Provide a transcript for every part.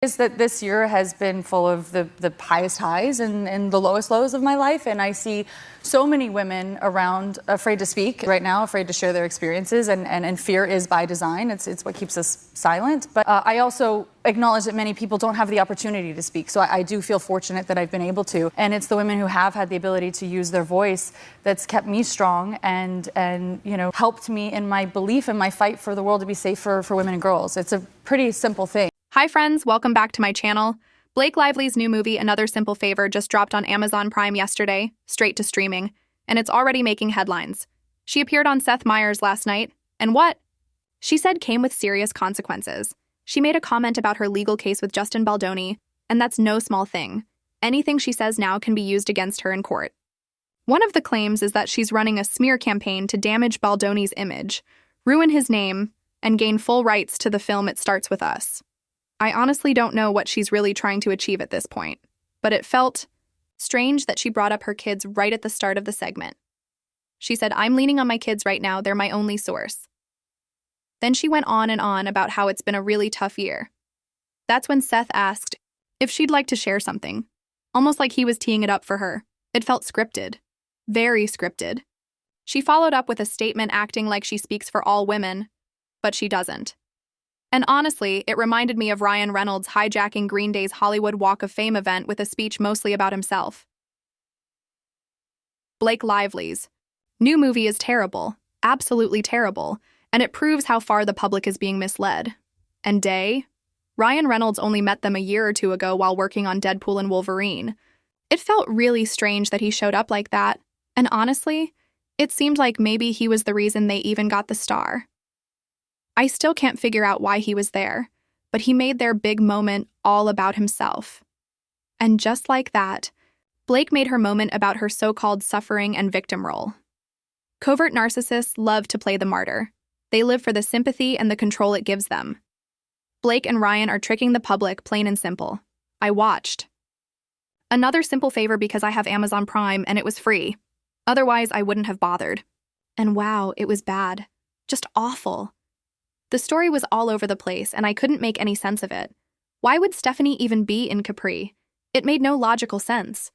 Is that this year has been full of the highest highs and the lowest lows of my life, and I see so many women around afraid to speak right now, afraid to share their experiences, and fear is by design. It's what keeps us silent. But I also acknowledge that many people don't have the opportunity to speak, so I do feel fortunate that I've been able to, and it's the women who have had the ability to use their voice that's kept me strong and helped me in my belief and my fight for the world to be safer for women and girls. It's a pretty simple thing. Hi friends, welcome back to my channel. Blake Lively's new movie, Another Simple Favor, just dropped on Amazon Prime yesterday, straight to streaming, and it's already making headlines. She appeared on Seth Meyers last night, and what she said came with serious consequences. She made a comment about her legal case with Justin Baldoni, and that's no small thing. Anything she says now can be used against her in court. One of the claims is that she's running a smear campaign to damage Baldoni's image, ruin his name, and gain full rights to the film It Starts With Us. I honestly don't know what she's really trying to achieve at this point, but it felt strange that she brought up her kids right at the start of the segment. She said, "I'm leaning on my kids right now, they're my only source." Then she went on and on about how it's been a really tough year. That's when Seth asked if she'd like to share something, almost like he was teeing it up for her. It felt scripted, very scripted. She followed up with a statement acting like she speaks for all women, but she doesn't. And honestly, it reminded me of Ryan Reynolds hijacking Green Day's Hollywood Walk of Fame event with a speech mostly about himself. Blake Lively's new movie is terrible, absolutely terrible, and it proves how far the public is being misled. And Ryan Reynolds only met them a year or two ago while working on Deadpool and Wolverine. It felt really strange that he showed up like that, and honestly, it seemed like maybe he was the reason they even got the star. I still can't figure out why he was there, but he made their big moment all about himself. And just like that, Blake made her moment about her so-called suffering and victim role. Covert narcissists love to play the martyr. They live for the sympathy and the control it gives them. Blake and Ryan are tricking the public, plain and simple. I watched Another Simple Favor because I have Amazon Prime and it was free. Otherwise, I wouldn't have bothered. And wow, it was bad. Just awful. The story was all over the place, and I couldn't make any sense of it. Why would Stephanie even be in Capri? It made no logical sense.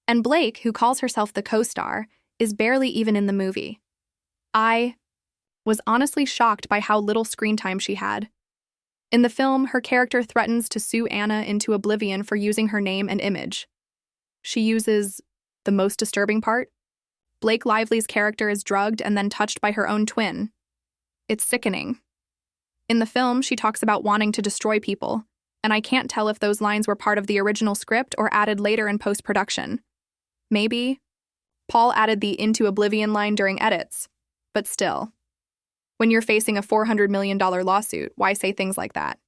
And Blake, who calls herself the co-star, is barely even in the movie. I was honestly shocked by how little screen time she had. In the film, her character threatens to sue Anna into oblivion for using her name and image. She uses the most disturbing part. Blake Lively's character is drugged and then touched by her own twin. It's sickening. In the film, she talks about wanting to destroy people, and I can't tell if those lines were part of the original script or added later in post-production. Maybe Paul added the into oblivion line during edits, but still. When you're facing a $400 million lawsuit, why say things like that?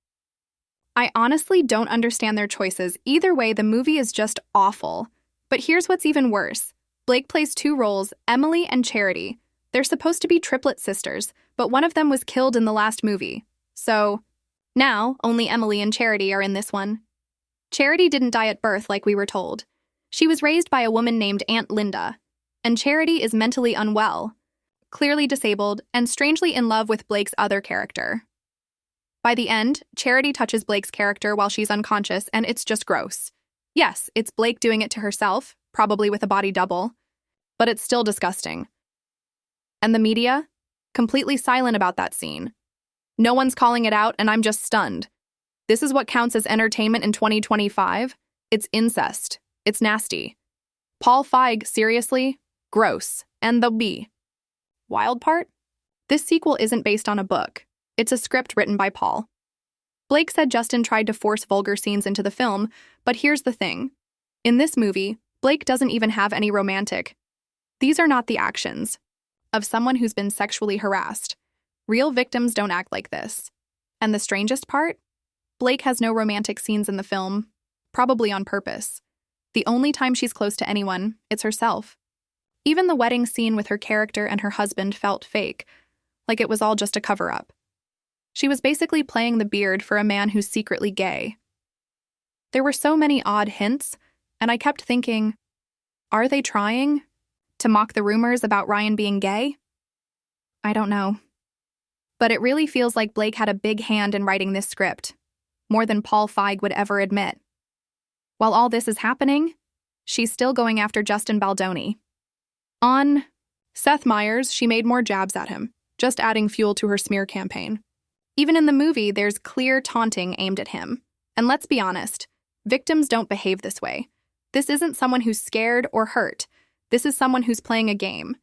I honestly don't understand their choices. Either way, the movie is just awful. But here's what's even worse. Blake plays two roles, Emily and Charity. They're supposed to be triplet sisters, but one of them was killed in the last movie. So, now, only Emily and Charity are in this one. Charity didn't die at birth like we were told. She was raised by a woman named Aunt Linda. And Charity is mentally unwell, clearly disabled, and strangely in love with Blake's other character. By the end, Charity touches Blake's character while she's unconscious, and it's just gross. Yes, it's Blake doing it to herself, probably with a body double, but it's still disgusting. And the media? Completely silent about that scene. No one's calling it out, and I'm just stunned. This is what counts as entertainment in 2025? It's incest. It's nasty. Paul Feig, seriously? Gross. And the B. Wild part? This sequel isn't based on a book. It's a script written by Paul. Blake said Justin tried to force vulgar scenes into the film, but here's the thing. In this movie, Blake doesn't even have any romantic. These are not the actions of someone who's been sexually harassed. Real victims don't act like this. And the strangest part? Blake has no romantic scenes in the film, probably on purpose. The only time she's close to anyone, it's herself. Even the wedding scene with her character and her husband felt fake, like it was all just a cover-up. She was basically playing the beard for a man who's secretly gay. There were so many odd hints, and I kept thinking, are they trying to mock the rumors about Ryan being gay? I don't know. But it really feels like Blake had a big hand in writing this script. more than Paul Feig would ever admit. While all this is happening, she's still going after Justin Baldoni. On Seth Meyers, she made more jabs at him, just adding fuel to her smear campaign. Even in the movie, there's clear taunting aimed at him. And let's be honest, victims don't behave this way. This isn't someone who's scared or hurt. This is someone who's playing a game.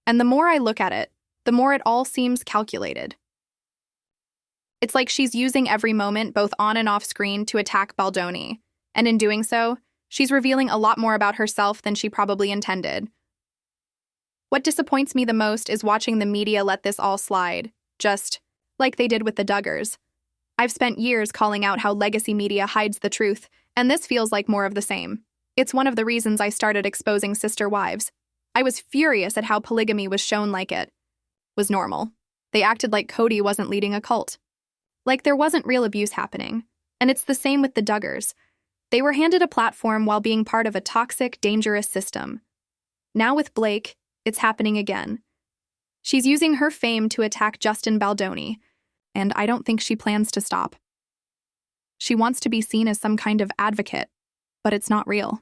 And the more I look at it, the more it all seems calculated. It's like she's using every moment, both on and off screen, to attack Baldoni. And in doing so, she's revealing a lot more about herself than she probably intended. What disappoints me the most is watching the media let this all slide, just like they did with the Duggars. I've spent years calling out how legacy media hides the truth, and this feels like more of the same. It's one of the reasons I started exposing sister wives. I was furious at how polygamy was shown like it was normal. They acted like Cody wasn't leading a cult. Like there wasn't real abuse happening. And it's the same with the Duggars. They were handed a platform while being part of a toxic, dangerous system. Now with Blake, it's happening again. She's using her fame to attack Justin Baldoni, and I don't think she plans to stop. She wants to be seen as some kind of advocate, but it's not real.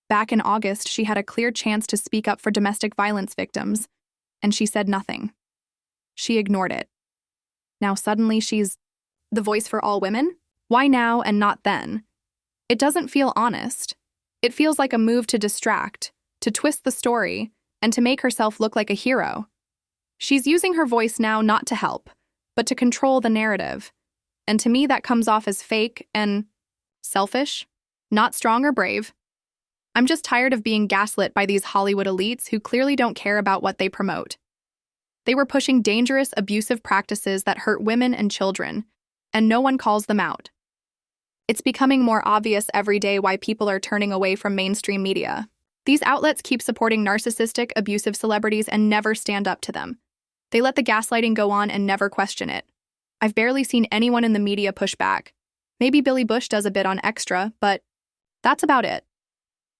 Back in August, she had a clear chance to speak up for domestic violence victims, and she said nothing. She ignored it. Now suddenly she's the voice for all women? Why now and not then? It doesn't feel honest. It feels like a move to distract, to twist the story, and to make herself look like a hero. She's using her voice now not to help, but to control the narrative. And to me, that comes off as fake and selfish, not strong or brave. I'm just tired of being gaslit by these Hollywood elites who clearly don't care about what they promote. They were pushing dangerous, abusive practices that hurt women and children, and no one calls them out. It's becoming more obvious every day why people are turning away from mainstream media. These outlets keep supporting narcissistic, abusive celebrities and never stand up to them. They let the gaslighting go on and never question it. I've barely seen anyone in the media push back. Maybe Billy Bush does a bit on Extra, but that's about it.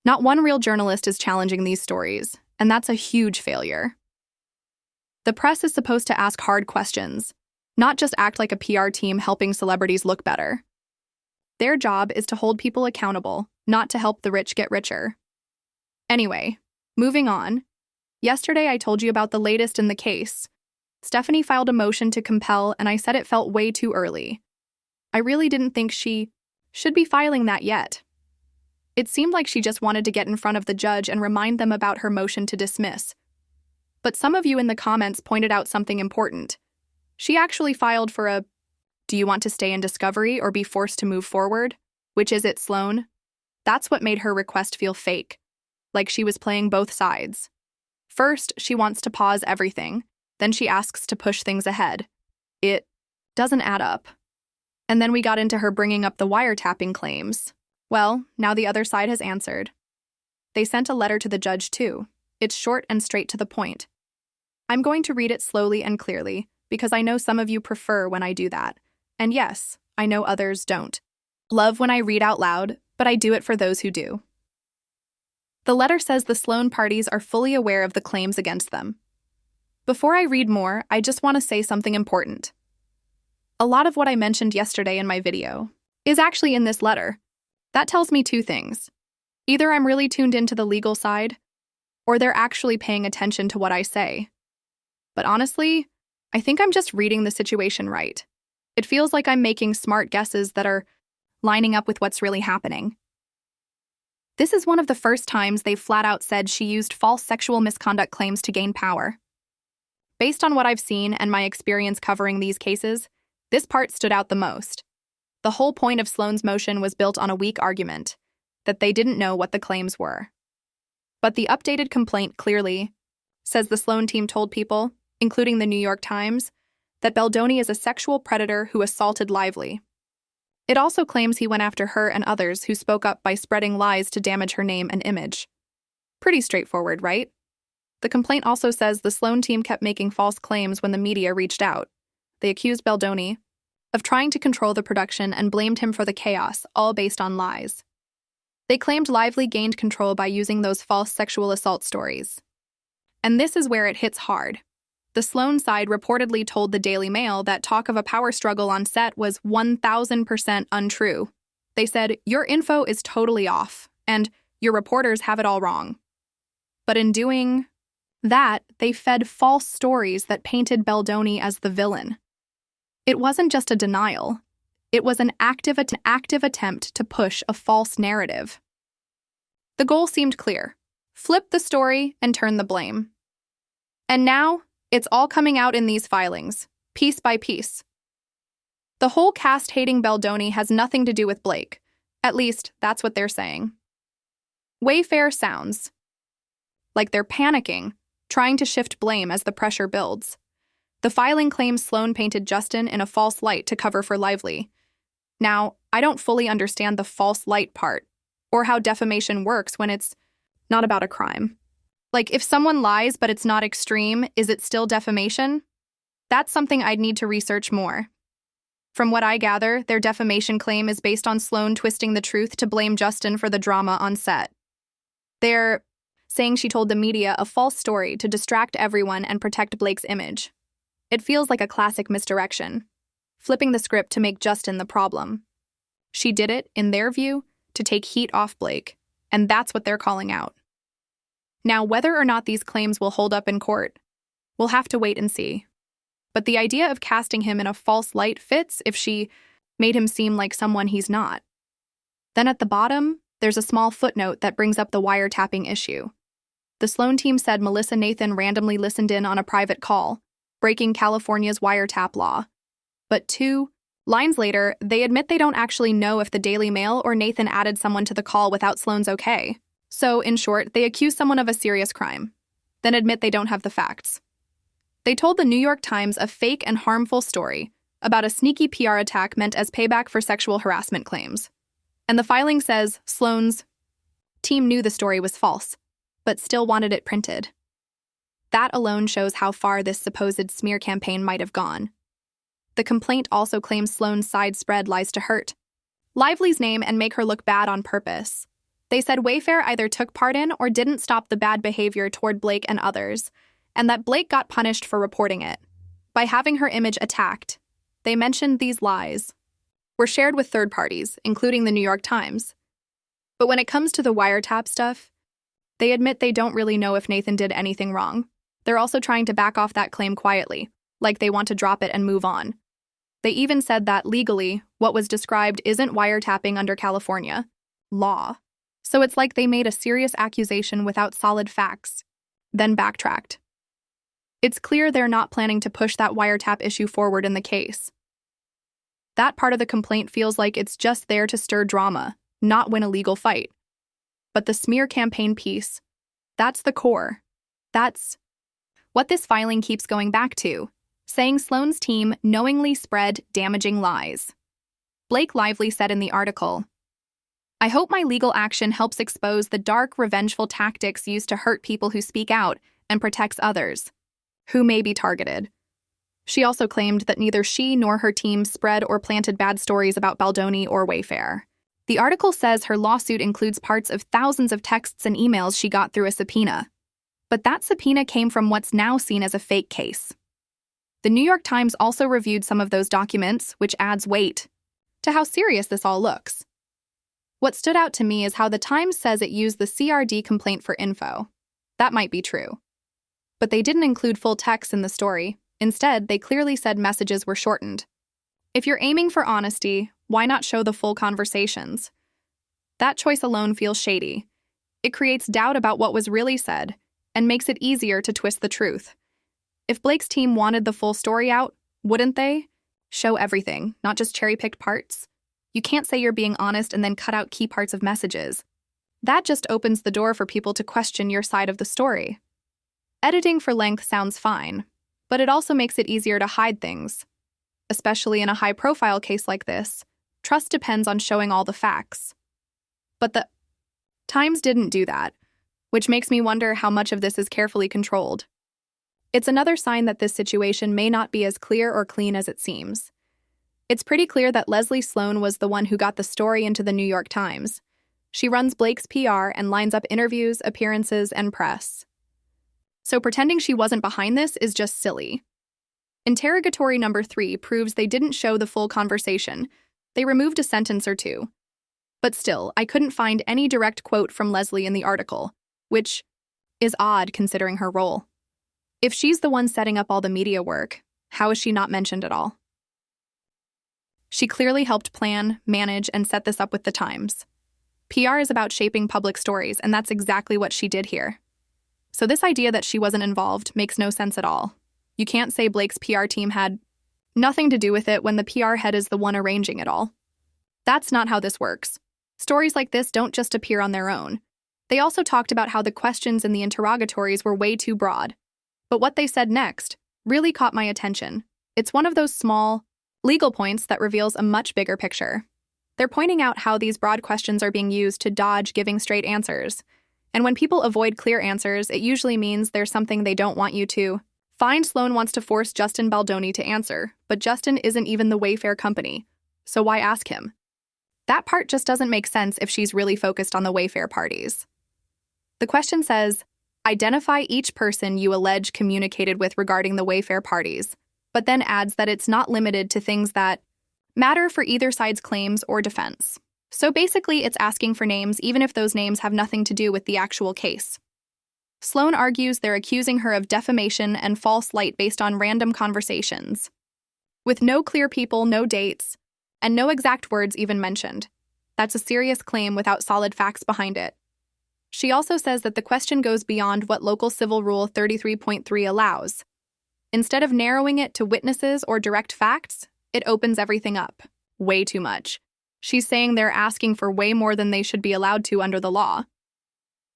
Not one real journalist is challenging these stories, and that's a huge failure. The press is supposed to ask hard questions, not just act like a PR team helping celebrities look better. Their job is to hold people accountable, not to help the rich get richer. Anyway, moving on. Yesterday I told you about the latest in the case. Stephanie filed a motion to compel, and I said it felt way too early. I really didn't think she should be filing that yet. It seemed like she just wanted to get in front of the judge and remind them about her motion to dismiss. But some of you in the comments pointed out something important. She actually filed for a, do you want to stay in discovery or be forced to move forward? Which is it, Sloane? That's what made her request feel fake, like she was playing both sides. First, she wants to pause everything. Then she asks to push things ahead. It doesn't add up. And then we got into her bringing up the wiretapping claims. Well, now the other side has answered. They sent a letter to the judge too. It's short and straight to the point. I'm going to read it slowly and clearly, because I know some of you prefer when I do that. And yes, I know others don't. Love when I read out loud, but I do it for those who do. The letter says the Sloane parties are fully aware of the claims against them. Before I read more, I just want to say something important. A lot of what I mentioned yesterday in my video is actually in this letter. That tells me two things. Either I'm really tuned into the legal side, or they're actually paying attention to what I say. But honestly, I think I'm just reading the situation right. It feels like I'm making smart guesses that are lining up with what's really happening. This is one of the first times they've flat out said she used false sexual misconduct claims to gain power. Based on what I've seen and my experience covering these cases, this part stood out the most. The whole point of Sloane's motion was built on a weak argument, that they didn't know what the claims were. But the updated complaint clearly says the Sloane team told people, including the New York Times, that Baldoni is a sexual predator who assaulted Lively. It also claims he went after her and others who spoke up by spreading lies to damage her name and image. Pretty straightforward, right? The complaint also says the Sloane team kept making false claims when the media reached out. They accused Baldoni of trying to control the production and blamed him for the chaos, all based on lies. They claimed Lively gained control by using those false sexual assault stories. And this is where it hits hard. The Sloane side reportedly told the Daily Mail that talk of a power struggle on set was 1,000% untrue. They said, "Your info is totally off, and your reporters have it all wrong." But in doing that, they fed false stories that painted Baldoni as the villain. It wasn't just a denial. It was an active attempt to push a false narrative. The goal seemed clear. Flip the story and turn the blame. And now, it's all coming out in these filings, piece by piece. The whole cast hating Baldoni has nothing to do with Blake. At least, that's what they're saying. Wayfair sounds like they're panicking, trying to shift blame as the pressure builds. The filing claims Sloane painted Justin in a false light to cover for Lively. Now, I don't fully understand the false light part, or how defamation works when it's not about a crime. Like, if someone lies but it's not extreme, is it still defamation? That's something I'd need to research more. From what I gather, their defamation claim is based on Sloane twisting the truth to blame Justin for the drama on set. They're saying she told the media a false story to distract everyone and protect Blake's image. It feels like a classic misdirection, flipping the script to make Justin the problem. She did it, in their view, to take heat off Blake, and that's what they're calling out. Now, whether or not these claims will hold up in court, we'll have to wait and see. But the idea of casting him in a false light fits if she made him seem like someone he's not. Then at the bottom, there's a small footnote that brings up the wiretapping issue. The Sloane team said Melissa Nathan randomly listened in on a private call, breaking California's wiretap law. But 2 lines later, they admit they don't actually know if the Daily Mail or Nathan added someone to the call without Sloane's okay. So, in short, they accuse someone of a serious crime, then admit they don't have the facts. They told the New York Times a fake and harmful story about a sneaky PR attack meant as payback for sexual harassment claims. And the filing says Sloane's team knew the story was false, but still wanted it printed. That alone shows how far this supposed smear campaign might have gone. The complaint also claims Sloane's side spread lies to hurt Lively's name and make her look bad on purpose. They said Wayfair either took part in or didn't stop the bad behavior toward Blake and others, and that Blake got punished for reporting it. By having her image attacked, they mentioned these lies were shared with third parties, including the New York Times. But when it comes to the wiretap stuff, they admit they don't really know if Nathan did anything wrong. They're also trying to back off that claim quietly, like they want to drop it and move on. They even said that legally, what was described isn't wiretapping under California law. So it's like they made a serious accusation without solid facts, then backtracked. It's clear they're not planning to push that wiretap issue forward in the case. That part of the complaint feels like it's just there to stir drama, not win a legal fight. But the smear campaign piece, that's the core. That's what this filing keeps going back to, saying Sloane's team knowingly spread damaging lies. Blake Lively said in the article, "I hope my legal action helps expose the dark, revengeful tactics used to hurt people who speak out and protects others who may be targeted." She also claimed that neither she nor her team spread or planted bad stories about Baldoni or Wayfair. The article says her lawsuit includes parts of thousands of texts and emails she got through a subpoena. But that subpoena came from what's now seen as a fake case. The New York Times also reviewed some of those documents, which adds weight to how serious this all looks. What stood out to me is how the Times says it used the CRD complaint for info. That might be true. But they didn't include full text in the story. Instead, they clearly said messages were shortened. If you're aiming for honesty, why not show the full conversations? That choice alone feels shady. It creates doubt about what was really said and makes it easier to twist the truth. If Blake's team wanted the full story out, wouldn't they? Show everything, not just cherry-picked parts. You can't say you're being honest and then cut out key parts of messages. That just opens the door for people to question your side of the story. Editing for length sounds fine, but it also makes it easier to hide things. Especially in a high-profile case like this, trust depends on showing all the facts. But the Times didn't do that, which makes me wonder how much of this is carefully controlled. It's another sign that this situation may not be as clear or clean as it seems. It's pretty clear that Leslie Sloane was the one who got the story into the New York Times. She runs Blake's PR and lines up interviews, appearances, and press. So pretending she wasn't behind this is just silly. Interrogatory number 3 proves they didn't show the full conversation. They removed a sentence or two. But still, I couldn't find any direct quote from Leslie in the article, which is odd considering her role. If she's the one setting up all the media work, how is she not mentioned at all? She clearly helped plan, manage, and set this up with the Times. PR is about shaping public stories, and that's exactly what she did here. So this idea that she wasn't involved makes no sense at all. You can't say Blake's PR team had nothing to do with it when the PR head is the one arranging it all. That's not how this works. Stories like this don't just appear on their own. They also talked about how the questions in the interrogatories were way too broad. But what they said next really caught my attention. It's one of those small, legal points that reveals a much bigger picture. They're pointing out how these broad questions are being used to dodge giving straight answers. And when people avoid clear answers, it usually means there's something they don't want you to find. Sloane wants to force Justin Baldoni to answer, but Justin isn't even the Wayfair company. So why ask him? That part just doesn't make sense if she's really focused on the Wayfair parties. The question says, identify each person you allege communicated with regarding the Wayfair parties, but then adds that it's not limited to things that matter for either side's claims or defense. So basically, it's asking for names even if those names have nothing to do with the actual case. Sloane argues they're accusing her of defamation and false light based on random conversations, with no clear people, no dates, and no exact words even mentioned. That's a serious claim without solid facts behind it. She also says that the question goes beyond what Local Civil Rule 33.3 allows. Instead of narrowing it to witnesses or direct facts, it opens everything up. Way too much. She's saying they're asking for way more than they should be allowed to under the law.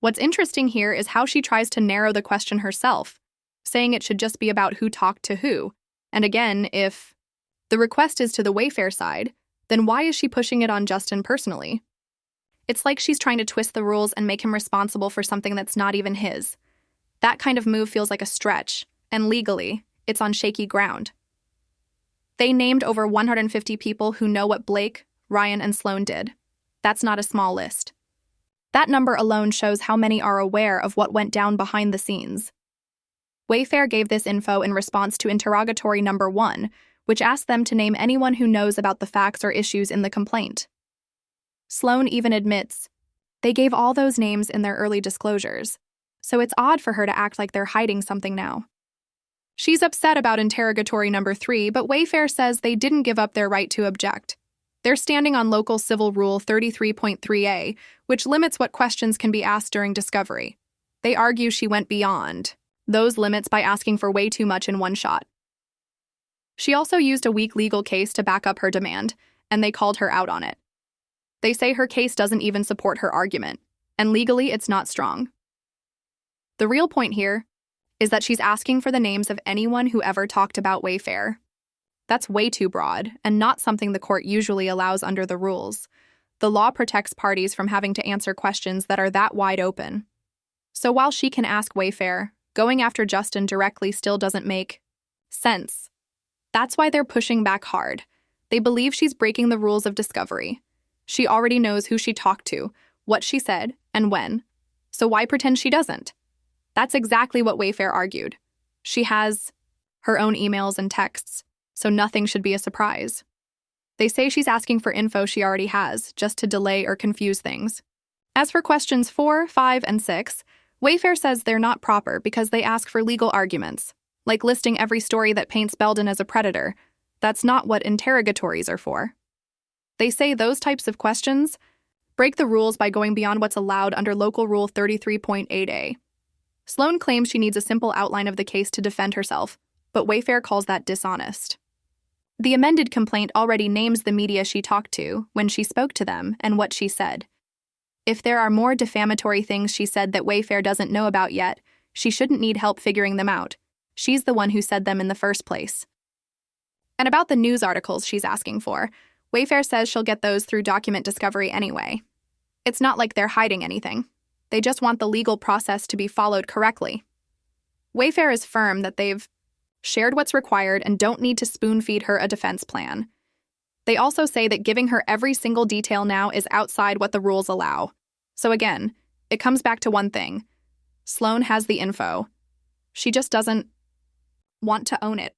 What's interesting here is how she tries to narrow the question herself, saying it should just be about who talked to who. And again, if the request is to the Wayfair side, then why is she pushing it on Justin personally? It's like she's trying to twist the rules and make him responsible for something that's not even his. That kind of move feels like a stretch, and legally, it's on shaky ground. They named over 150 people who know what Blake, Ryan, and Sloane did. That's not a small list. That number alone shows how many are aware of what went down behind the scenes. Wayfair gave this info in response to interrogatory number 1, which asked them to name anyone who knows about the facts or issues in the complaint. Sloane even admits they gave all those names in their early disclosures, so it's odd for her to act like they're hiding something now. She's upset about interrogatory number 3, but Wayfair says they didn't give up their right to object. They're standing on Local Civil Rule 33.3a, which limits what questions can be asked during discovery. They argue she went beyond those limits by asking for way too much in one shot. She also used a weak legal case to back up her demand, and they called her out on it. They say her case doesn't even support her argument, and legally it's not strong. The real point here is that she's asking for the names of anyone who ever talked about Wayfair. That's way too broad, and not something the court usually allows under the rules. The law protects parties from having to answer questions that are that wide open. So while she can ask Wayfair, going after Justin directly still doesn't make sense. That's why they're pushing back hard. They believe she's breaking the rules of discovery. She already knows who she talked to, what she said, and when. So why pretend she doesn't? That's exactly what Wayfair argued. She has her own emails and texts, so nothing should be a surprise. They say she's asking for info she already has, just to delay or confuse things. As for questions 4, 5, and 6, Wayfair says they're not proper because they ask for legal arguments, like listing every story that paints Belden as a predator. That's not what interrogatories are for. They say those types of questions break the rules by going beyond what's allowed under Local Rule 33.8a. Sloane claims she needs a simple outline of the case to defend herself, but Wayfair calls that dishonest. The amended complaint already names the media she talked to, when she spoke to them, and what she said. If there are more defamatory things she said that Wayfair doesn't know about yet, she shouldn't need help figuring them out. She's the one who said them in the first place. And about the news articles she's asking for, Wayfair says she'll get those through document discovery anyway. It's not like they're hiding anything. They just want the legal process to be followed correctly. Wayfair is firm that they've shared what's required and don't need to spoon-feed her a defense plan. They also say that giving her every single detail now is outside what the rules allow. So again, it comes back to one thing. Sloane has the info. She just doesn't want to own it.